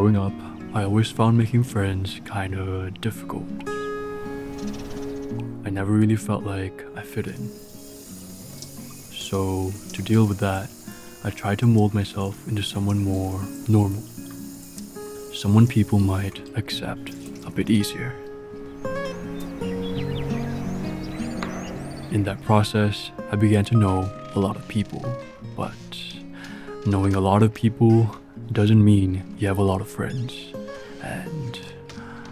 Growing up, I always found making friends kinda difficult. I never really felt like I fit in. So, to deal with that, I tried to mold myself into someone more normal. Someone people might accept a bit easier. In that process, I began to know a lot of people, but knowing a lot of people doesn't mean you have a lot of friends, and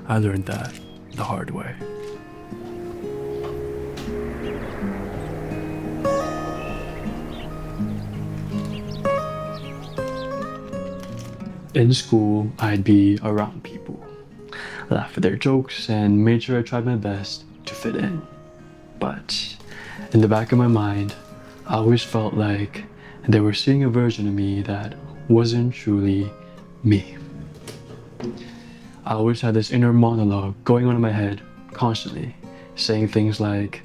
I learned that the hard way. In school, I'd be around people, laugh at their jokes, and made sure I tried my best to fit in. But in the back of my mind, I always felt like they were seeing a version of me that wasn't truly me. I always had this inner monologue going on in my head constantly, saying things like,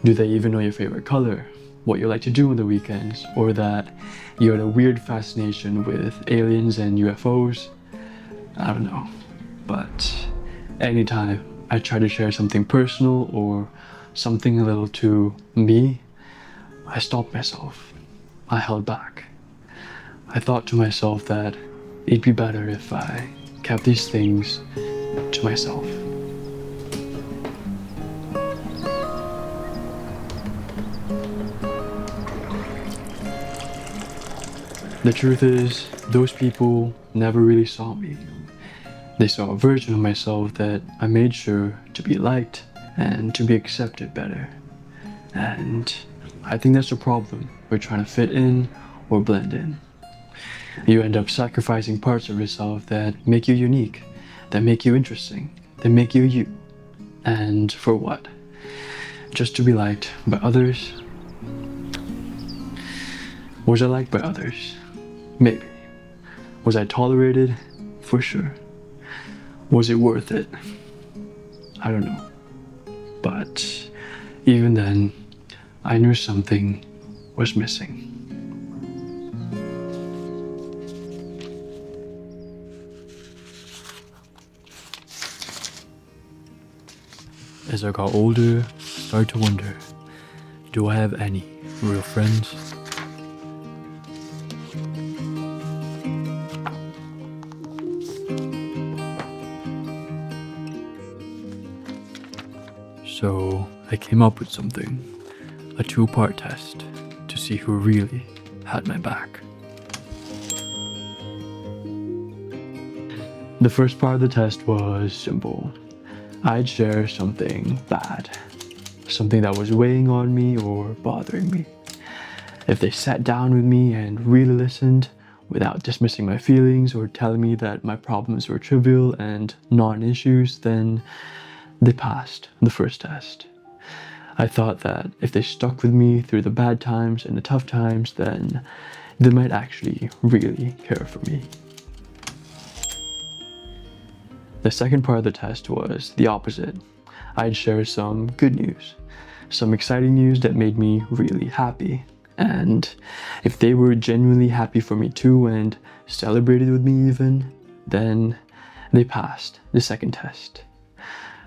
do they even know your favorite color? What you like to do on the weekends? Or that you had a weird fascination with aliens and UFOs? I don't know. But anytime I tried to share something personal or something a little too me, I stopped myself. I held back. I thought to myself that it'd be better if I kept these things to myself. The truth is, those people never really saw me. They saw a version of myself that I made sure to be liked and to be accepted better. And I think that's the problem with trying to fit in or blend in. You end up sacrificing parts of yourself that make you unique, that make you interesting, that make you you. And for what? Just to be liked by others? Was I liked by others? Maybe. Was I tolerated? For sure. Was it worth it? I don't know. But even then, I knew something was missing. As I got older, I started to wonder, do I have any real friends? So I came up with something, a 2-part test to see who really had my back. The first part of the test was simple. I'd share something bad, something that was weighing on me or bothering me. If they sat down with me and really listened, without dismissing my feelings or telling me that my problems were trivial and non-issues, then they passed the first test. I thought that if they stuck with me through the bad times and the tough times, then they might actually really care for me. The second part of the test was the opposite. I'd share some good news, some exciting news that made me really happy. And if they were genuinely happy for me too and celebrated with me even, then they passed the second test.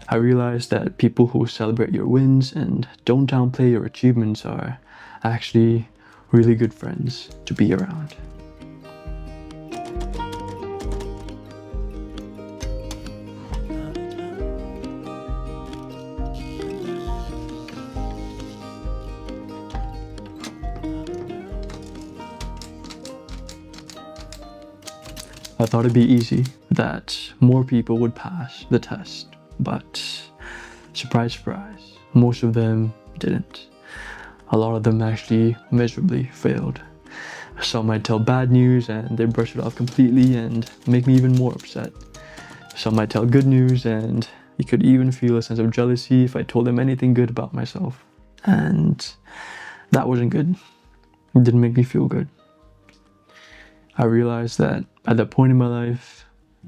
I realized that people who celebrate your wins and don't downplay your achievements are actually really good friends to be around. I thought it'd be easy, that more people would pass the test, but surprise, surprise, most of them didn't. A lot of them actually miserably failed. Some might tell bad news and they brush it off completely and make me even more upset. Some might tell good news and you could even feel a sense of jealousy if I told them anything good about myself. And that wasn't good. It didn't make me feel good. I realized that at that point in my life,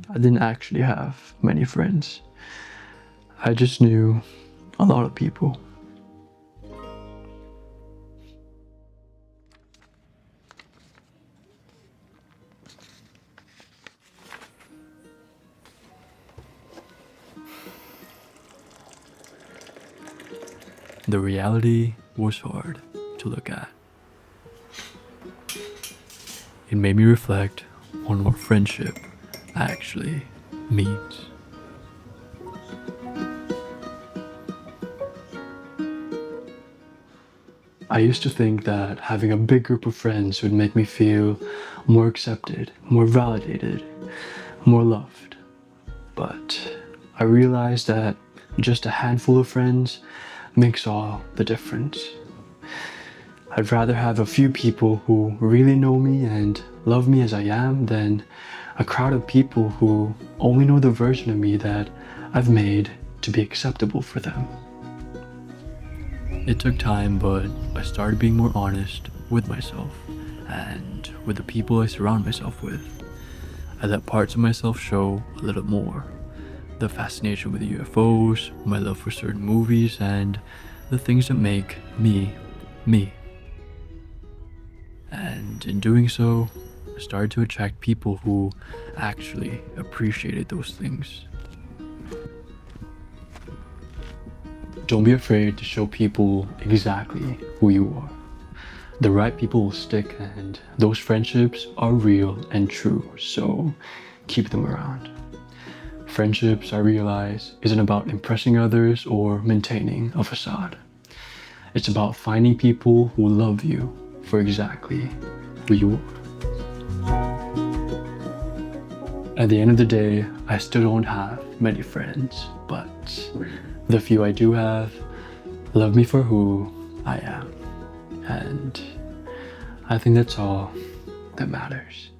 I didn't actually have many friends. I just knew a lot of people. the reality was hard to look at. It made me reflect on what friendship actually means. I used to think that having a big group of friends would make me feel more accepted, more validated, more loved. But I realized that just a handful of friends makes all the difference. I'd rather have a few people who really know me and love me as I am than a crowd of people who only know the version of me that I've made to be acceptable for them. It took time, but I started being more honest with myself and with the people I surround myself with. I let parts of myself show a little more. The fascination with UFOs, my love for certain movies, and the things that make me, me. And in doing so, I started to attract people who actually appreciated those things. Don't be afraid to show people exactly who you are. The right people will stick, and those friendships are real and true, so keep them around. Friendships, I realize, isn't about impressing others or maintaining a facade. It's about finding people who love you for exactly who you are. At the end of the day, I still don't have many friends, but the few I do have love me for who I am. And I think that's all that matters.